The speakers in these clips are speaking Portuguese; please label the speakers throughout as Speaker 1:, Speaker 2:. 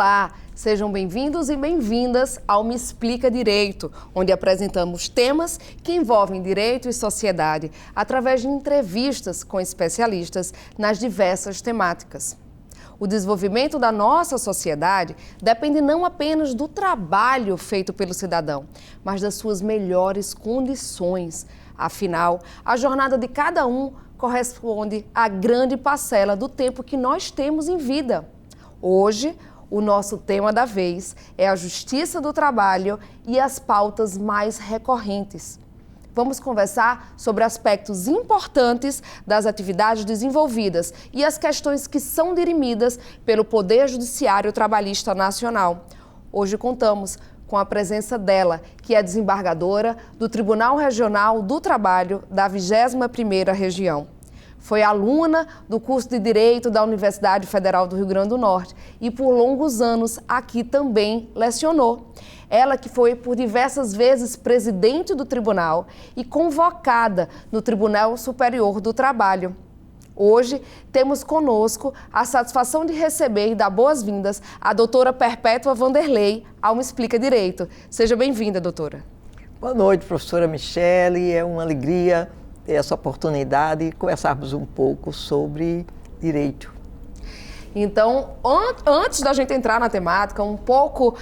Speaker 1: Olá, sejam bem-vindos e bem-vindas ao Me Explica Direito, onde apresentamos temas que envolvem direito e sociedade através de entrevistas com especialistas nas diversas temáticas. O desenvolvimento da nossa sociedade depende não apenas do trabalho feito pelo cidadão, mas das suas melhores condições. Afinal, a jornada de cada um corresponde à grande parcela do tempo que nós temos em vida. Hoje, o nosso tema da vez é a justiça do trabalho e as pautas mais recorrentes. Vamos conversar sobre aspectos importantes das atividades desenvolvidas e as questões que são dirimidas pelo Poder Judiciário Trabalhista Nacional. Hoje contamos com a presença dela, que é desembargadora do Tribunal Regional do Trabalho da 21ª Região. Foi aluna do curso de Direito da Universidade Federal do Rio Grande do Norte e por longos anos aqui também lecionou. Ela que foi por diversas vezes presidente do tribunal e convocada no Tribunal Superior do Trabalho. Hoje temos conosco a satisfação de receber e dar boas-vindas à doutora Perpétua Vanderlei ao Me Explica Direito. Seja bem-vinda, doutora.
Speaker 2: Boa noite, professora Michele. É uma alegria ter essa oportunidade de conversarmos um pouco sobre direito.
Speaker 1: Então, antes da gente entrar na temática, um pouco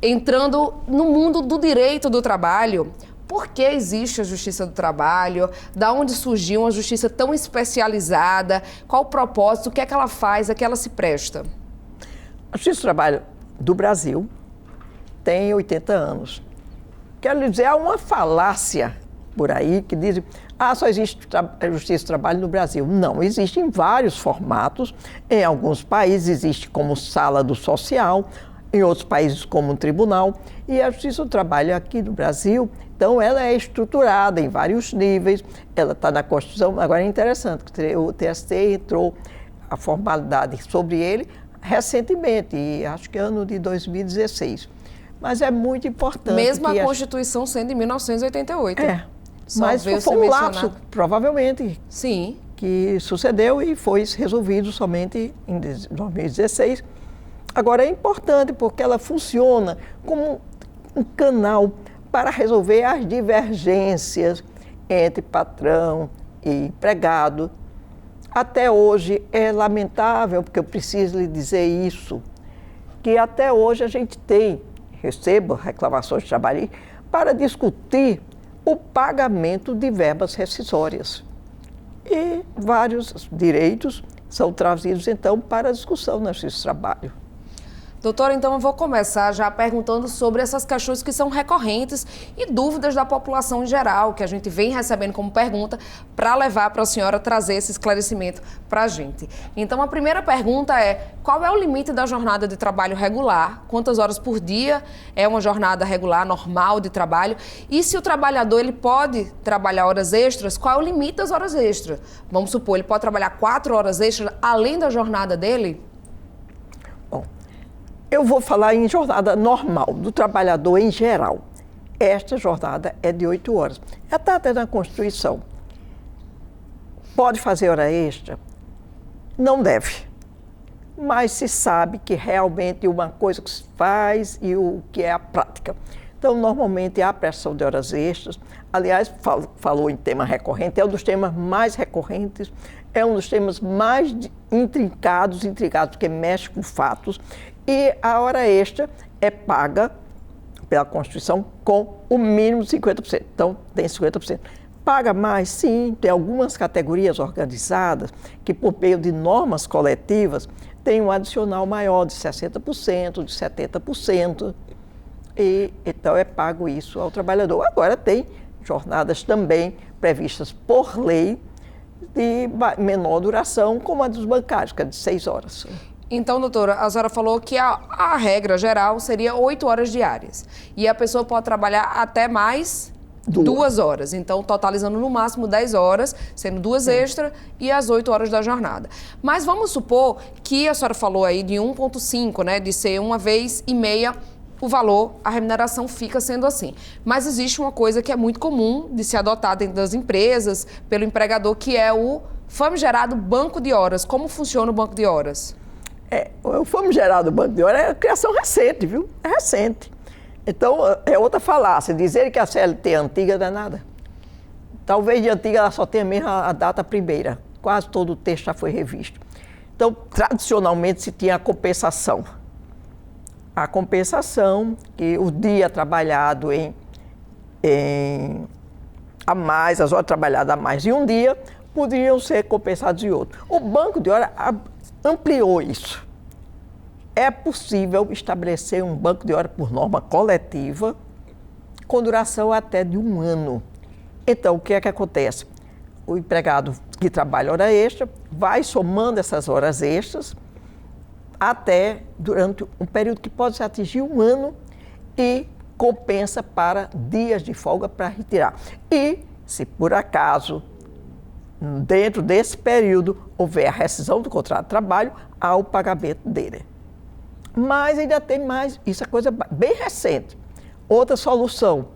Speaker 1: entrando no mundo do direito do trabalho, por que existe a Justiça do Trabalho? Da onde surgiu uma justiça tão especializada? Qual o propósito? O que é que ela faz? A que ela se presta?
Speaker 2: A Justiça do Trabalho do Brasil tem 80 anos. Quero dizer, há uma falácia por aí que diz: só existe Justiça do Trabalho no Brasil. Não, existe em vários formatos. Em alguns países existe como sala do social, em outros países como um tribunal. E a Justiça do Trabalho aqui no Brasil, então, ela é estruturada em vários níveis, ela está na Constituição. Agora é interessante que o TST entrou a formalidade sobre ele recentemente, e acho que ano de 2016. Mas é muito importante.
Speaker 1: Mesmo a Constituição sendo de 1988.
Speaker 2: Mas foi um lapso, provavelmente,
Speaker 1: sim,
Speaker 2: que sucedeu e foi resolvido somente em 2016. Agora, é importante porque ela funciona como um canal para resolver as divergências entre patrão e empregado. Até hoje é lamentável, porque eu preciso lhe dizer isso, que até hoje a gente recebo reclamações de trabalho para discutir o pagamento de verbas rescisórias. E vários direitos são trazidos, então, para a discussão na Justiça do Trabalho.
Speaker 1: Doutora, então eu vou começar já perguntando sobre essas questões que são recorrentes e dúvidas da população em geral, que a gente vem recebendo como pergunta, para levar para a senhora trazer esse esclarecimento para a gente. Então a primeira pergunta é: qual é o limite da jornada de trabalho regular? Quantas horas por dia é uma jornada regular, normal de trabalho? E se o trabalhador ele pode trabalhar horas extras, qual é o limite das horas extras? Vamos supor, ele pode trabalhar 4 horas extras além da jornada dele?
Speaker 2: Eu vou falar em jornada normal, do trabalhador em geral. Esta jornada é de 8 horas. Está até na Constituição. Pode fazer hora extra? Não deve. Mas se sabe que realmente uma coisa que se faz e o que é a prática. Então, normalmente, há prestação de horas extras. Aliás, falou em tema recorrente, é um dos temas mais recorrentes, é um dos temas mais intricados, porque mexe com fatos. E a hora extra é paga pela Constituição com o mínimo de 50%. Então, tem 50%. Paga mais? Sim, tem algumas categorias organizadas que, por meio de normas coletivas, tem um adicional maior de 60%, de 70%. E então é pago isso ao trabalhador. Agora tem jornadas também previstas por lei de menor duração, como a dos bancários, que é de 6 horas.
Speaker 1: Então, doutora, a senhora falou que a regra geral seria 8 horas diárias. E a pessoa pode trabalhar até mais 2 horas. Então, totalizando no máximo 10 horas, sendo 2 extras e as 8 horas da jornada. Mas vamos supor que a senhora falou aí de 1,5, né? De ser 1,5 o valor, a remuneração fica sendo assim. Mas existe uma coisa que é muito comum de se adotar dentro das empresas, pelo empregador, que é o famigerado banco de horas. Como funciona o banco de horas?
Speaker 2: O famigerado banco de hora é criação recente, viu? É recente. Então, é outra falácia. Dizer que a CLT é antiga não é nada. Talvez de antiga ela só tenha mesmo a data primeira. Quase todo o texto já foi revisto. Então, tradicionalmente se tinha a compensação. A compensação, que o dia trabalhado a mais, as horas trabalhadas a mais de um dia, poderiam ser compensados em outro. O banco de hora ampliou isso. É possível estabelecer um banco de hora por norma coletiva com duração até de 1 ano. Então, o que é que acontece? O empregado que trabalha hora extra vai somando essas horas extras até durante um período que pode se atingir 1 ano e compensa para dias de folga para retirar. E, se por acaso, dentro desse período, houver a rescisão do contrato de trabalho, há o pagamento dele. Mas ainda tem mais, isso é coisa bem recente. Outra solução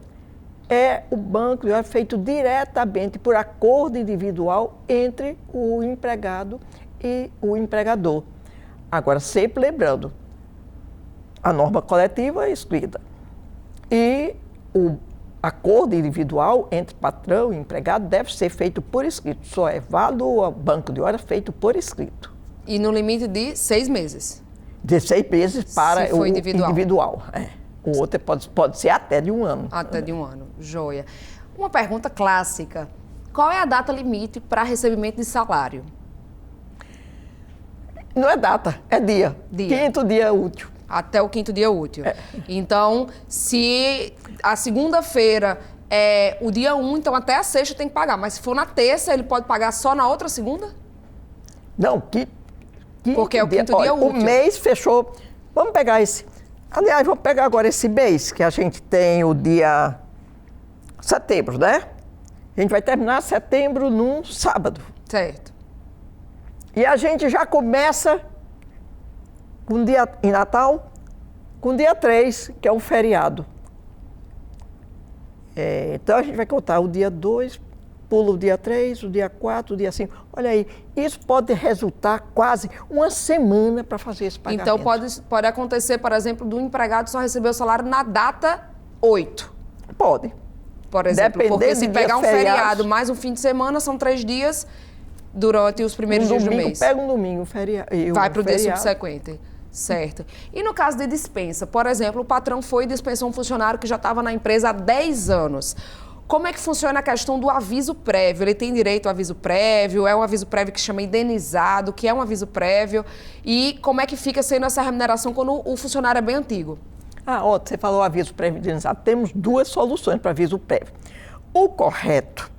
Speaker 2: é o banco de hora feito diretamente por acordo individual entre o empregado e o empregador. Agora, sempre lembrando, a norma coletiva é escrita e o acordo individual entre patrão e empregado deve ser feito por escrito. Só é válido o banco de hora feito por escrito.
Speaker 1: E no limite de 6 meses?
Speaker 2: De 6 meses para o individual. O outro pode ser até de 1 ano.
Speaker 1: Até de 1 ano, joia. Uma pergunta clássica. Qual é a data limite para recebimento de salário?
Speaker 2: Não é data, é dia. 5º dia útil.
Speaker 1: Até o 5º dia útil. Então, se a segunda-feira é o dia 1, então até a sexta tem que pagar. Mas se for na terça, ele pode pagar só na outra segunda?
Speaker 2: Não,
Speaker 1: porque é o 5º dia útil.
Speaker 2: O mês fechou. Vamos pegar esse. Aliás, vamos pegar agora esse mês, que a gente tem o dia setembro, né? A gente vai terminar setembro num sábado.
Speaker 1: Certo.
Speaker 2: E a gente já começa com dia em Natal, com dia 3, que é um feriado. Então a gente vai contar o dia 2, pula o dia 3, o dia 4, o dia 5. Olha aí, isso pode resultar quase 1 semana para fazer esse pagamento.
Speaker 1: Então pode acontecer, por exemplo, do empregado só receber o salário na data 8.
Speaker 2: Pode.
Speaker 1: Por exemplo, porque se pegar um feriado mais um fim de semana, são 3 dias durante os primeiros dias do mês.
Speaker 2: Pega um domingo, feriado.
Speaker 1: Vai para o dia subsequente. Certo. E no caso de dispensa, por exemplo, o patrão foi e dispensou um funcionário que já estava na empresa há 10 anos. Como é que funciona a questão do aviso prévio? Ele tem direito ao aviso prévio? É um aviso prévio que chama indenizado, que é um aviso prévio? E como é que fica sendo essa remuneração quando o funcionário é bem antigo?
Speaker 2: Você falou aviso prévio indenizado. Temos 2 soluções para aviso prévio. O correto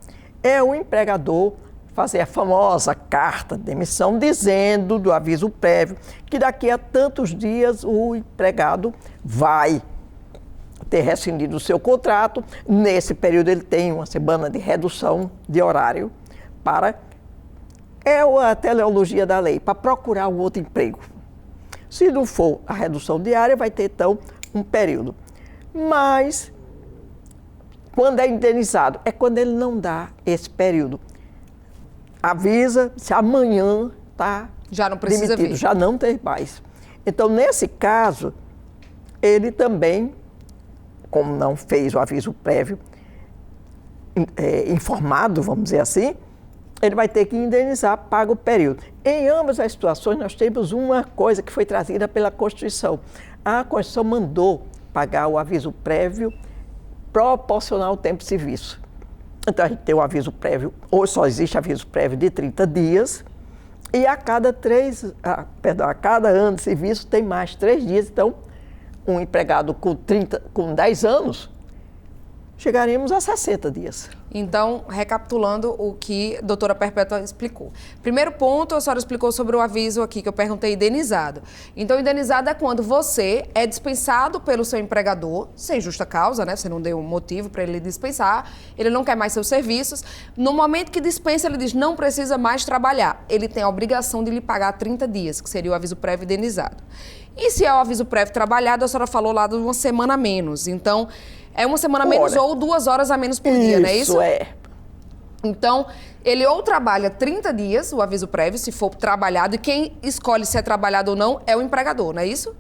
Speaker 2: é o empregador fazer a famosa carta de demissão dizendo do aviso prévio que daqui a tantos dias o empregado vai ter rescindido o seu contrato. Nesse período ele tem 1 semana de redução de horário é a teleologia da lei, para procurar um outro emprego. Se não for a redução diária, vai ter então um período. Mas quando é indenizado, é quando ele não dá esse período. Avisa se amanhã está
Speaker 1: já não precisa
Speaker 2: demitido, já não tem mais. Então, nesse caso, ele também, como não fez o aviso prévio informado, vamos dizer assim, ele vai ter que indenizar, paga o período. Em ambas as situações, nós temos uma coisa que foi trazida pela Constituição. A Constituição mandou pagar o aviso prévio proporcional ao tempo de serviço. Então, a gente tem um aviso prévio, ou só existe aviso prévio de 30 dias, e a cada ano de serviço tem mais 3 dias. Então, um empregado com 10 anos, chegaremos a 60 dias.
Speaker 1: Então, recapitulando o que a doutora Perpétua explicou. Primeiro ponto, a senhora explicou sobre o aviso aqui, que eu perguntei, indenizado. Então, indenizado é quando você é dispensado pelo seu empregador, sem justa causa, né? Você não deu um motivo para ele dispensar, ele não quer mais seus serviços. No momento que dispensa, ele diz, não precisa mais trabalhar. Ele tem a obrigação de lhe pagar 30 dias, que seria o aviso prévio indenizado. E se é o aviso prévio trabalhado, a senhora falou lá de 1 semana a menos. Então, é 1 semana a menos ou 2 horas a menos por dia, não é isso?
Speaker 2: Isso é.
Speaker 1: Então, ele ou trabalha 30 dias, o aviso prévio, se for trabalhado, e quem escolhe se é trabalhado ou não é o empregador, não é isso?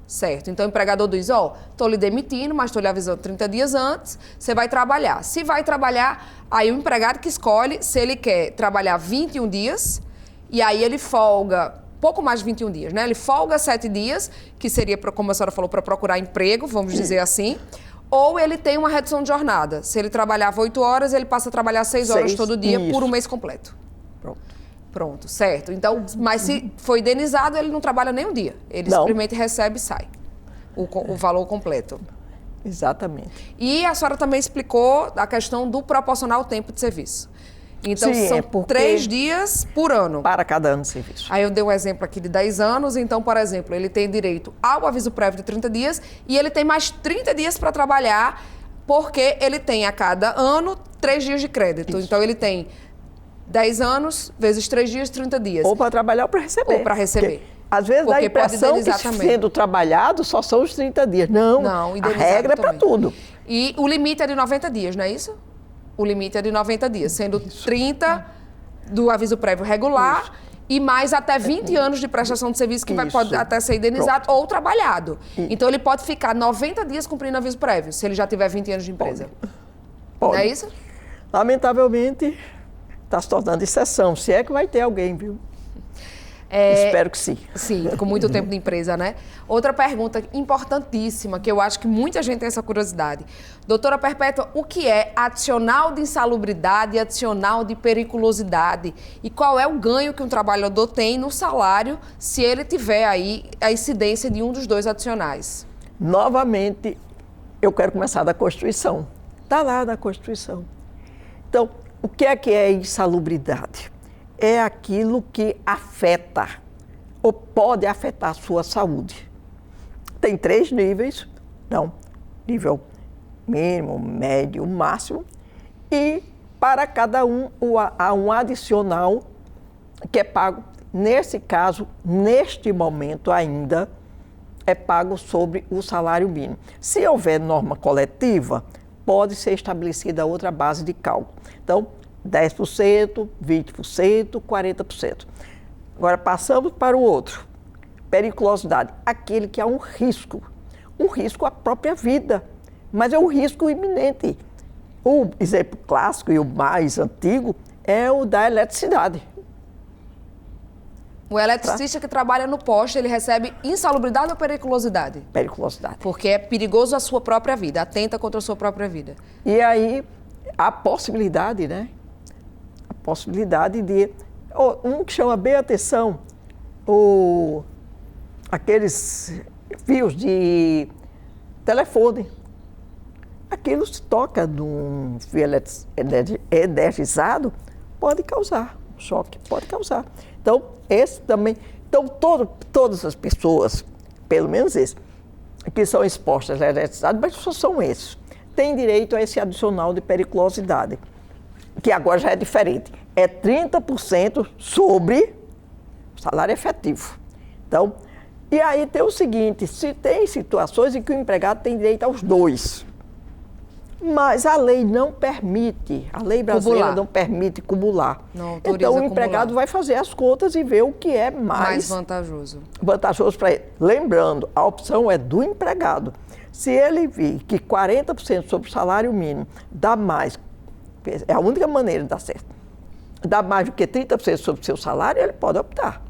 Speaker 1: Certo. Então, o empregador diz, estou lhe demitindo, mas estou lhe avisando 30 dias antes, você vai trabalhar. Se vai trabalhar, aí o empregado que escolhe se ele quer trabalhar 21 dias, e aí ele folga pouco mais de 21 dias, né? Ele folga 7 dias, que seria, como a senhora falou, para procurar emprego, vamos dizer assim, ou ele tem uma redução de jornada. Se ele trabalhava 8 horas, ele passa a trabalhar 6 horas todo dia por um mês completo. Pronto, certo. Então, mas se foi indenizado, ele não trabalha nem um dia. Ele simplesmente recebe e sai. O valor completo.
Speaker 2: Exatamente.
Speaker 1: E a senhora também explicou a questão do proporcional ao tempo de serviço. Então,
Speaker 2: sim,
Speaker 1: são 3 dias por ano.
Speaker 2: Para cada ano de serviço.
Speaker 1: Aí eu dei um exemplo aqui de 10 anos. Então, por exemplo, ele tem direito ao aviso prévio de 30 dias e ele tem mais 30 dias para trabalhar, porque ele tem a cada ano 3 dias de crédito. Isso. Então, ele tem 10 anos, vezes 3 dias, 30 dias.
Speaker 2: Ou para trabalhar ou para receber.
Speaker 1: Ou para receber.
Speaker 2: Porque, às vezes dá a impressão que sendo trabalhado só são os 30 dias. Não, a regra é para tudo.
Speaker 1: E o limite é de 90 dias, não é isso? O limite é de 90 dias, sendo 30 do aviso prévio regular e mais até 20 anos de prestação de serviço que pode até ser indenizado ou trabalhado. Então, ele pode ficar 90 dias cumprindo aviso prévio, se ele já tiver 20 anos de empresa.
Speaker 2: Pode.
Speaker 1: Não é isso?
Speaker 2: Lamentavelmente, está se tornando exceção, se é que vai ter alguém, viu? Espero que sim.
Speaker 1: Sim, com muito tempo de empresa, né? Outra pergunta importantíssima, que eu acho que muita gente tem essa curiosidade. Doutora Perpétua, o que é adicional de insalubridade e adicional de periculosidade? E qual é o ganho que um trabalhador tem no salário se ele tiver aí a incidência de um dos dois adicionais?
Speaker 2: Novamente, eu quero começar da Constituição. Está lá na Constituição. Então, o que é insalubridade? É aquilo que afeta ou pode afetar a sua saúde. Tem 3 níveis, nível mínimo, médio, máximo, e para cada um há um adicional que é pago, nesse caso, neste momento ainda, é pago sobre o salário mínimo. Se houver norma coletiva, pode ser estabelecida outra base de cálculo. Então, 10%, 20%, 40%. Agora, passamos para o outro. Periculosidade. Aquele que há um risco à própria vida, mas é um risco iminente. O exemplo clássico e o mais antigo é o da eletricidade.
Speaker 1: O eletricista que trabalha no poste, ele recebe insalubridade ou periculosidade?
Speaker 2: Periculosidade.
Speaker 1: Porque é perigoso a sua própria vida, atenta contra a sua própria vida.
Speaker 2: E aí, a possibilidade, né? A possibilidade de... Um que chama bem atenção, aqueles fios de telefone. Aquilo se toca num fio energizado, pode causar choque, pode causar. Então, esse também... Então, todas as pessoas, pelo menos esses, que são expostas à eletricidade, mas só são esses, têm direito a esse adicional de periculosidade, que agora já é diferente. É 30% sobre o salário efetivo. Então, e aí tem o seguinte, se tem situações em que o empregado tem direito aos 2, mas a lei não permite, a lei brasileira não permite cumular.
Speaker 1: Não autoriza
Speaker 2: então, o empregado
Speaker 1: acumular.
Speaker 2: Vai fazer as contas e ver o que é mais
Speaker 1: vantajoso.
Speaker 2: Vantajoso para ele. Lembrando, a opção é do empregado. Se ele vir que 40% sobre o salário mínimo dá mais, é a única maneira de dar certo, dá mais do que 30% sobre o seu salário, ele pode optar.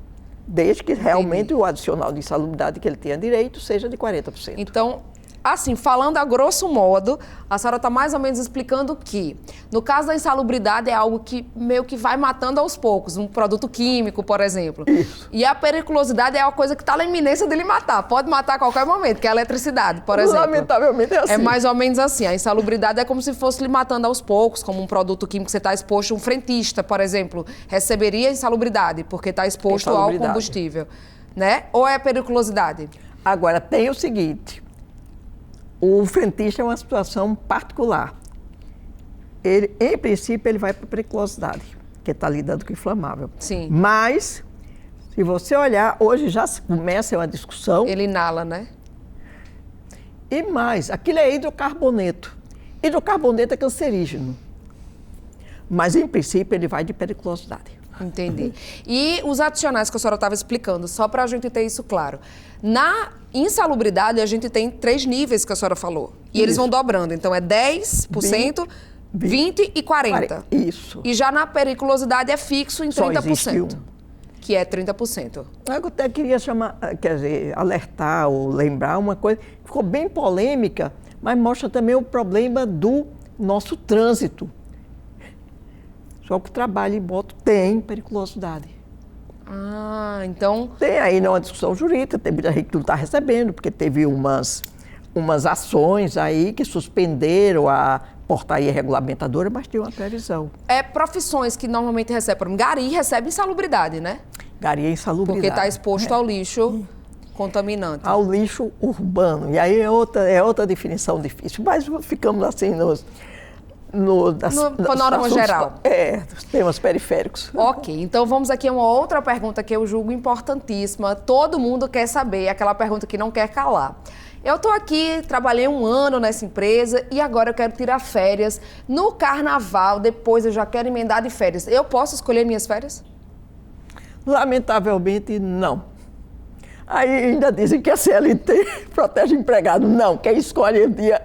Speaker 2: Desde que realmente o adicional de insalubridade que ele tenha direito seja de 40%.
Speaker 1: Então, assim, falando a grosso modo, a senhora está mais ou menos explicando que, no caso da insalubridade, é algo que meio que vai matando aos poucos, um produto químico, por exemplo.
Speaker 2: Isso.
Speaker 1: E a periculosidade é uma coisa que está na iminência dele matar, pode matar a qualquer momento, que é a eletricidade, por exemplo.
Speaker 2: Lamentavelmente é assim.
Speaker 1: É mais ou menos assim, a insalubridade é como se fosse lhe matando aos poucos, como um produto químico que você está exposto, um frentista, por exemplo, receberia insalubridade, porque está exposto ao combustível, né? Ou é periculosidade?
Speaker 2: Agora, tem o seguinte... O frentista é uma situação particular. Ele, em princípio, ele vai para a periculosidade, que está lidando com inflamável.
Speaker 1: Sim.
Speaker 2: Mas, se você olhar, hoje já começa uma discussão.
Speaker 1: Ele inala, né?
Speaker 2: E mais, aquilo é hidrocarboneto. Hidrocarboneto é cancerígeno. Mas, em princípio, ele vai de periculosidade.
Speaker 1: Entendi. E os adicionais que a senhora estava explicando, só para a gente ter isso claro. Na insalubridade, a gente tem 3 níveis que a senhora falou. E eles vão dobrando. Então, é 10%, 20 e 40%.
Speaker 2: Isso.
Speaker 1: E já na periculosidade é fixo em 30%.
Speaker 2: Só existe um.
Speaker 1: Que é 30%.
Speaker 2: Eu até queria alertar ou lembrar uma coisa que ficou bem polêmica, mas mostra também o problema do nosso trânsito. Só que o trabalho em moto tem periculosidade.
Speaker 1: Ah, então...
Speaker 2: Tem aí uma discussão jurídica, tem muita gente que não está recebendo, porque teve umas ações aí que suspenderam a portaria regulamentadora, mas tem uma previsão.
Speaker 1: É profissões que normalmente recebem, por exemplo, gari recebe insalubridade, né?
Speaker 2: Gari é insalubridade.
Speaker 1: Porque está exposto ao lixo contaminante.
Speaker 2: Ao lixo urbano. E aí é outra definição difícil, mas ficamos assim no panorama
Speaker 1: geral.
Speaker 2: Dos temas periféricos.
Speaker 1: Ok, então vamos aqui a uma outra pergunta que eu julgo importantíssima. Todo mundo quer saber, aquela pergunta que não quer calar. Eu estou aqui, trabalhei 1 ano nessa empresa e agora eu quero tirar férias. No carnaval, depois eu já quero emendar de férias. Eu posso escolher minhas férias?
Speaker 2: Lamentavelmente, não. Aí ainda dizem que a CLT protege o empregado. Não, quem escolhe o dia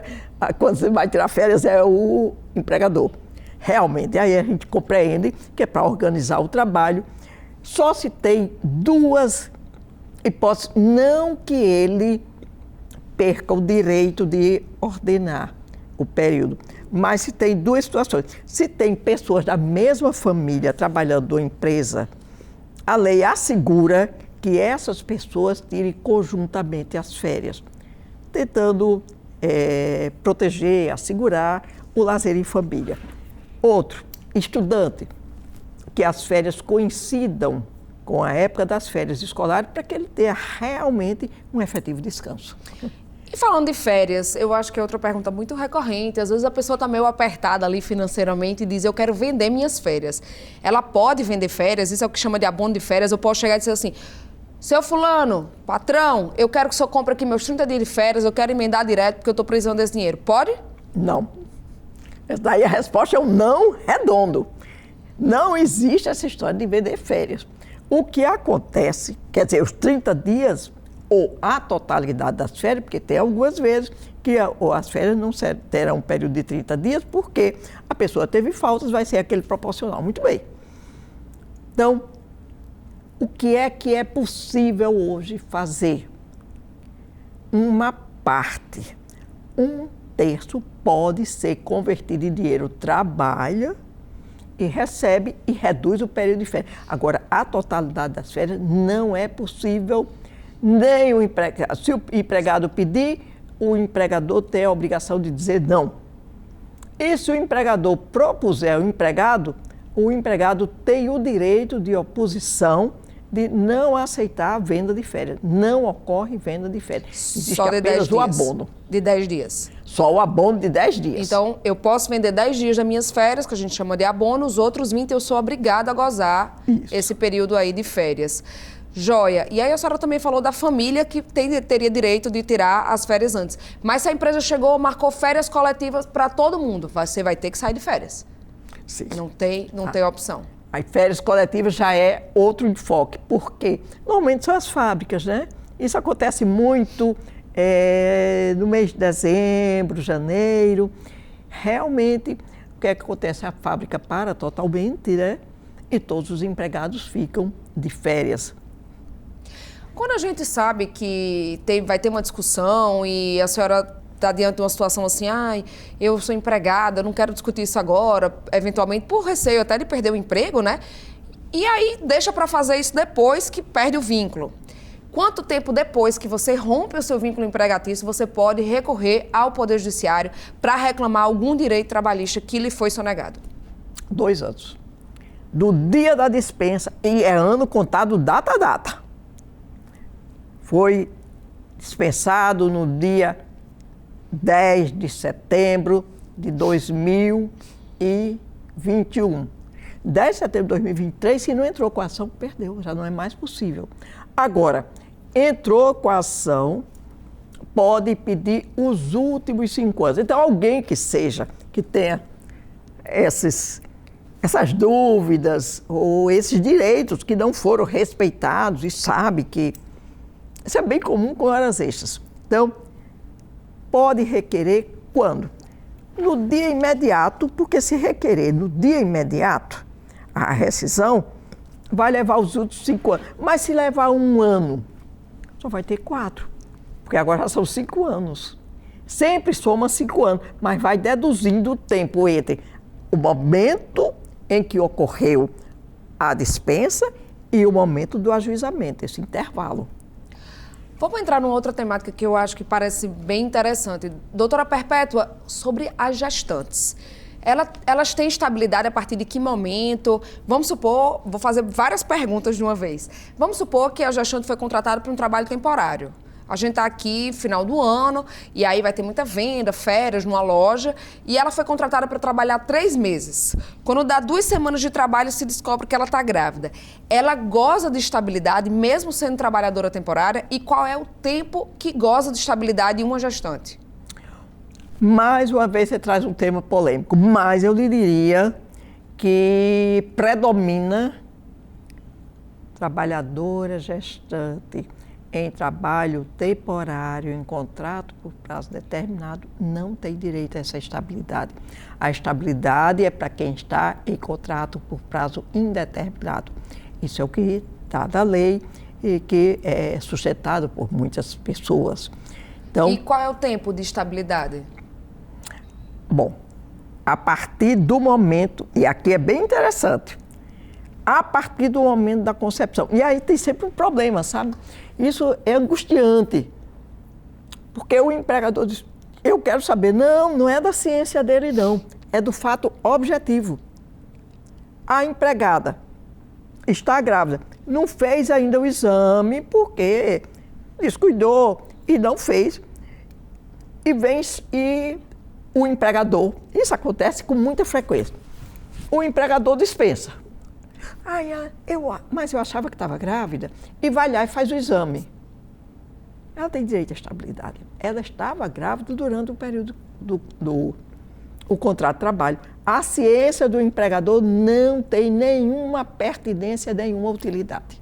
Speaker 2: quando você vai tirar férias é o empregador. Realmente, aí a gente compreende que é para organizar o trabalho. Só se tem 2 hipóteses, não que ele perca o direito de ordenar o período, mas se tem 2 situações. Se tem pessoas da mesma família trabalhando numa empresa, a lei assegura que essas pessoas tirem conjuntamente as férias, tentando proteger, assegurar o lazer em família. Outro, estudante, que as férias coincidam com a época das férias escolares para que ele tenha realmente um efetivo descanso.
Speaker 1: E falando de férias, eu acho que é outra pergunta muito recorrente. Às vezes a pessoa está meio apertada ali financeiramente e diz, eu quero vender minhas férias. Ela pode vender férias, isso é o que chama de abono de férias. Eu posso chegar e dizer assim, seu fulano, patrão, eu quero que o senhor compre aqui meus 30 dias de férias, eu quero emendar direto porque eu estou precisando desse dinheiro. Pode?
Speaker 2: Não. Daí a resposta é um não redondo. Não existe essa história de vender férias. O que acontece, quer dizer, os 30 dias ou a totalidade das férias, porque tem algumas vezes que as férias não terão um período de 30 dias, porque a pessoa teve faltas, vai ser aquele proporcional. Muito bem. Então, o que é possível hoje fazer? Uma parte, 1/3 pode ser convertido em dinheiro, trabalha e recebe e reduz o período de férias. Agora, a totalidade das férias não é possível, nem o empregado. Se o empregado pedir, o empregador tem a obrigação de dizer não. E se o empregador propuser ao empregado, o empregado tem o direito de oposição de não aceitar a venda de férias. Não ocorre venda de férias. Existe
Speaker 1: só de
Speaker 2: apenas
Speaker 1: 10
Speaker 2: o
Speaker 1: dias.
Speaker 2: abono.
Speaker 1: De 10 dias.
Speaker 2: Só o abono de 10 dias.
Speaker 1: Então, eu posso vender 10 dias das minhas férias, que a gente chama de abono, os outros 20 eu sou obrigada a gozar esse período aí de férias. Joia. E aí a senhora também falou da família que teria direito de tirar as férias antes. Mas se a empresa chegou, marcou férias coletivas para todo mundo, você vai ter que sair de férias.
Speaker 2: Sim.
Speaker 1: Não tem opção.
Speaker 2: As férias coletivas já é outro enfoque. Por quê? Normalmente são as fábricas, né? Isso acontece muito no mês de dezembro, janeiro. Realmente, o que é que acontece? A fábrica para totalmente, né? E todos os empregados ficam de férias.
Speaker 1: Quando a gente sabe que vai ter uma discussão e a senhora está diante de uma situação assim, eu sou empregada, eu não quero discutir isso agora, eventualmente por receio até de perder o emprego, né? E aí deixa para fazer isso depois que perde o vínculo. Quanto tempo depois que você rompe o seu vínculo empregatício, você pode recorrer ao Poder Judiciário para reclamar algum direito trabalhista que lhe foi sonegado?
Speaker 2: 2 anos. Do dia da dispensa, e é ano contado data a data. Foi dispensado no dia 10 de setembro de 2021. 10 de setembro de 2023, se não entrou com a ação, perdeu, já não é mais possível. Agora, entrou com a ação, pode pedir os últimos 5 anos. Então, alguém que tenha essas dúvidas ou esses direitos que não foram respeitados e sabe que isso é bem comum com horas extras. Então, pode requerer quando? No dia imediato, porque se requerer no dia imediato, a rescisão vai levar os outros 5 anos. Mas se levar 1 ano, só vai ter 4, porque agora já são 5 anos. Sempre soma 5 anos, mas vai deduzindo o tempo entre o momento em que ocorreu a dispensa e o momento do ajuizamento, esse intervalo.
Speaker 1: Vamos entrar numa outra temática que eu acho que parece bem interessante. Doutora Perpétua, sobre as gestantes. Elas têm estabilidade a partir de que momento? Vamos supor, vou fazer várias perguntas de uma vez. Vamos supor que a gestante foi contratada para um trabalho temporário. A gente está aqui, final do ano, e aí vai ter muita venda, férias numa loja, e ela foi contratada para trabalhar 3 meses. Quando dá 2 semanas de trabalho, se descobre que ela está grávida. Ela goza de estabilidade, mesmo sendo trabalhadora temporária, e qual é o tempo que goza de estabilidade em uma gestante?
Speaker 2: Mais uma vez você traz um tema polêmico, mas eu lhe diria que predomina trabalhadora gestante em trabalho temporário, em contrato por prazo determinado, não tem direito a essa estabilidade. A estabilidade é para quem está em contrato por prazo indeterminado. Isso é o que está na lei e que é sustentado por muitas pessoas. Então,
Speaker 1: e qual é o tempo de estabilidade?
Speaker 2: Bom, a partir do momento, e aqui é bem interessante, a partir do momento da concepção. E aí tem sempre um problema, sabe? Isso é angustiante, porque o empregador diz, eu quero saber, não é da ciência dele não, é do fato objetivo. A empregada está grávida, não fez ainda o exame porque descuidou e não fez, e o empregador, isso acontece com muita frequência, o empregador dispensa. Mas eu achava que estava grávida, e vai lá e faz o exame. Ela tem direito à estabilidade. Ela estava grávida durante o período do contrato de trabalho. A ciência do empregador não tem nenhuma pertinência, nenhuma utilidade.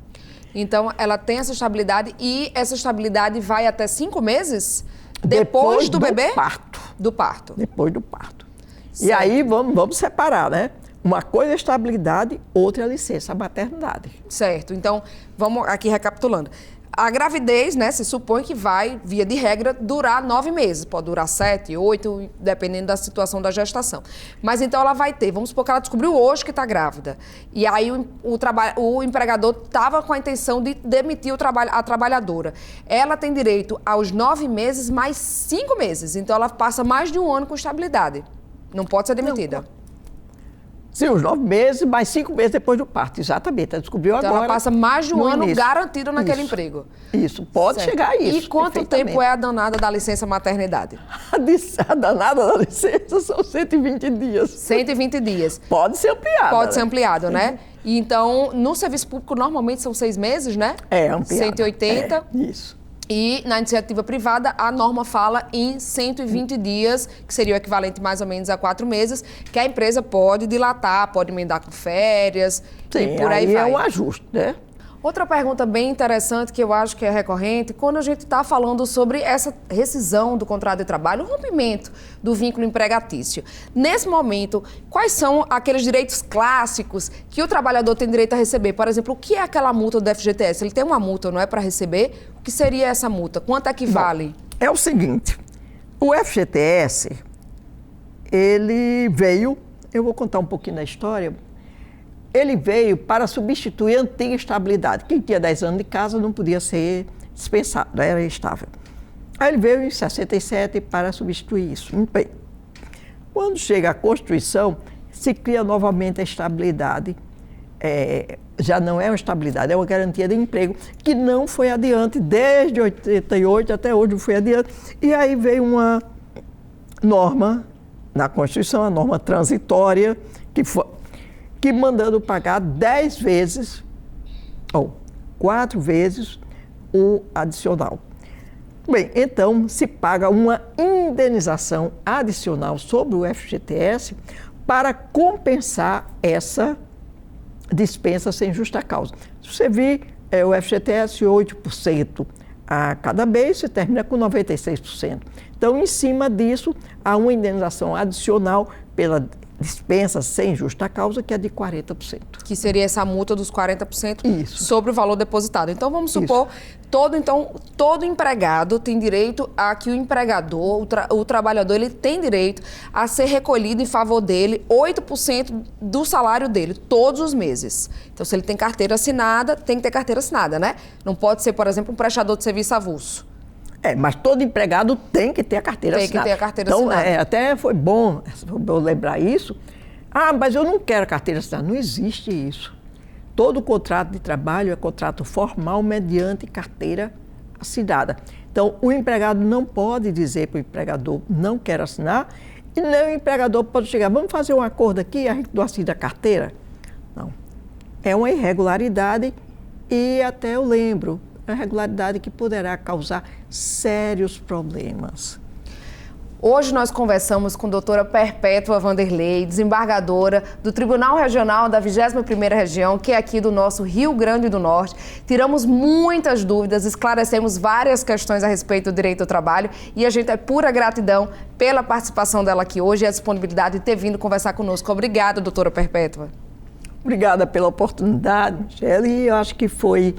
Speaker 1: Então, ela tem essa estabilidade e essa estabilidade vai até 5 meses? Depois do bebê?
Speaker 2: Parto.
Speaker 1: Do parto.
Speaker 2: Depois do parto.
Speaker 1: Certo.
Speaker 2: E aí vamos separar, né? Uma coisa é estabilidade, outra é a licença, a maternidade.
Speaker 1: Certo. Então, vamos aqui recapitulando. A gravidez, né, se supõe que vai, via de regra, durar 9 meses. Pode durar 7, 8, dependendo da situação da gestação. Mas então ela vai ter, vamos supor que ela descobriu hoje que está grávida. E aí o empregador estava com a intenção de demitir a trabalhadora. Ela tem direito aos 9 meses mais 5 meses. Então ela passa mais de 1 ano com estabilidade. Não pode ser demitida.
Speaker 2: Não. Sim, os 9 meses, mais 5 meses depois do parto, exatamente. Ela descobriu
Speaker 1: então
Speaker 2: agora.
Speaker 1: Ela passa mais de 1 ano
Speaker 2: início.
Speaker 1: garantida naquele
Speaker 2: Isso.
Speaker 1: emprego.
Speaker 2: Isso, pode
Speaker 1: certo.
Speaker 2: chegar a isso.
Speaker 1: E quanto tempo é a danada da licença maternidade?
Speaker 2: A danada da licença são 120 dias.
Speaker 1: 120 dias.
Speaker 2: Pode ser ampliado.
Speaker 1: Pode ser ampliado, né? E então, no serviço público, normalmente são 6 meses, né?
Speaker 2: É, ampliado.
Speaker 1: 180.
Speaker 2: É, isso.
Speaker 1: E na iniciativa privada, a norma fala em 120 dias, que seria o equivalente mais ou menos a 4 meses, que a empresa pode dilatar, pode emendar com férias.
Speaker 2: Sim,
Speaker 1: e por aí vai.
Speaker 2: É um ajuste, né?
Speaker 1: Outra pergunta bem interessante, que eu acho que é recorrente, quando a gente está falando sobre essa rescisão do contrato de trabalho, o rompimento do vínculo empregatício. Nesse momento, quais são aqueles direitos clássicos que o trabalhador tem direito a receber? Por exemplo, o que é aquela multa do FGTS? Ele tem uma multa, não é, para receber? O que seria essa multa? Quanto é que vale?
Speaker 2: Bom, é o seguinte, o FGTS, ele veio, eu vou contar um pouquinho da história, ele veio para substituir a antiga estabilidade. Quem tinha 10 anos de casa não podia ser dispensado, era estável. Aí ele veio em 67 para substituir isso. Muito bem. Quando chega a Constituição, se cria novamente a estabilidade. Já não é uma estabilidade, é uma garantia de emprego, que não foi adiante, desde 88 até hoje não foi adiante. E aí veio uma norma na Constituição, a norma transitória, que mandando pagar 10 vezes, ou 4 vezes, o adicional. Bem, então se paga uma indenização adicional sobre o FGTS para compensar essa dispensa sem justa causa. Se você vir o FGTS 8% a cada mês, você termina com 96%. Então, em cima disso, há uma indenização adicional pela dispensa sem justa causa, que é de 40%.
Speaker 1: Que seria essa multa dos 40%
Speaker 2: Isso.
Speaker 1: sobre o valor depositado. Então, vamos supor, todo empregado tem direito a que o empregador, o trabalhador, ele tem direito a ser recolhido em favor dele 8% do salário dele, todos os meses. Então, se ele tem carteira assinada, tem que ter carteira assinada, né? Não pode ser, por exemplo, um prestador de serviço avulso.
Speaker 2: Mas todo empregado tem que ter a carteira assinada.
Speaker 1: Tem que ter a carteira
Speaker 2: então,
Speaker 1: assinada.
Speaker 2: Até foi bom lembrar isso. Mas eu não quero a carteira assinada. Não existe isso. Todo contrato de trabalho é contrato formal mediante carteira assinada. Então, o empregado não pode dizer para o empregador, não quero assinar, e nem o empregador pode chegar, vamos fazer um acordo aqui, a gente não assina a carteira. Não. É uma irregularidade e até eu lembro, é uma irregularidade que poderá causar sérios problemas.
Speaker 1: Hoje nós conversamos com a doutora Perpétua Vanderlei, desembargadora do Tribunal Regional da 21ª Região, que é aqui do nosso Rio Grande do Norte. Tiramos muitas dúvidas, esclarecemos várias questões a respeito do direito ao trabalho e a gente é pura gratidão pela participação dela aqui hoje e a disponibilidade de ter vindo conversar conosco. Obrigada, doutora Perpétua.
Speaker 2: Obrigada pela oportunidade, Michele, e eu acho que foram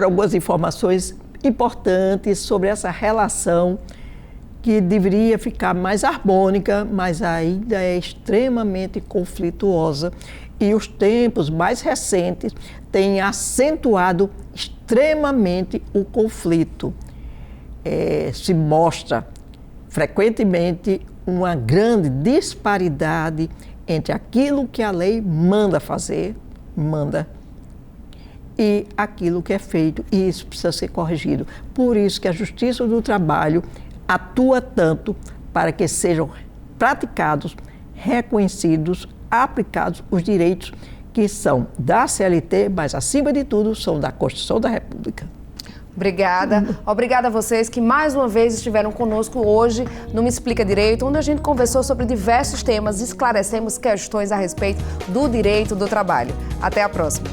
Speaker 2: algumas informações importantes sobre essa relação que deveria ficar mais harmônica, mas ainda é extremamente conflituosa. E os tempos mais recentes têm acentuado extremamente o conflito. Se mostra frequentemente uma grande disparidade entre aquilo que a lei manda fazer, e aquilo que é feito, e isso precisa ser corrigido. Por isso que a Justiça do Trabalho atua tanto para que sejam praticados, reconhecidos, aplicados os direitos que são da CLT, mas, acima de tudo, são da Constituição da República.
Speaker 1: Obrigada. Obrigada a vocês que mais uma vez estiveram conosco hoje no Me Explica Direito, onde a gente conversou sobre diversos temas e esclarecemos questões a respeito do direito do trabalho. Até a próxima.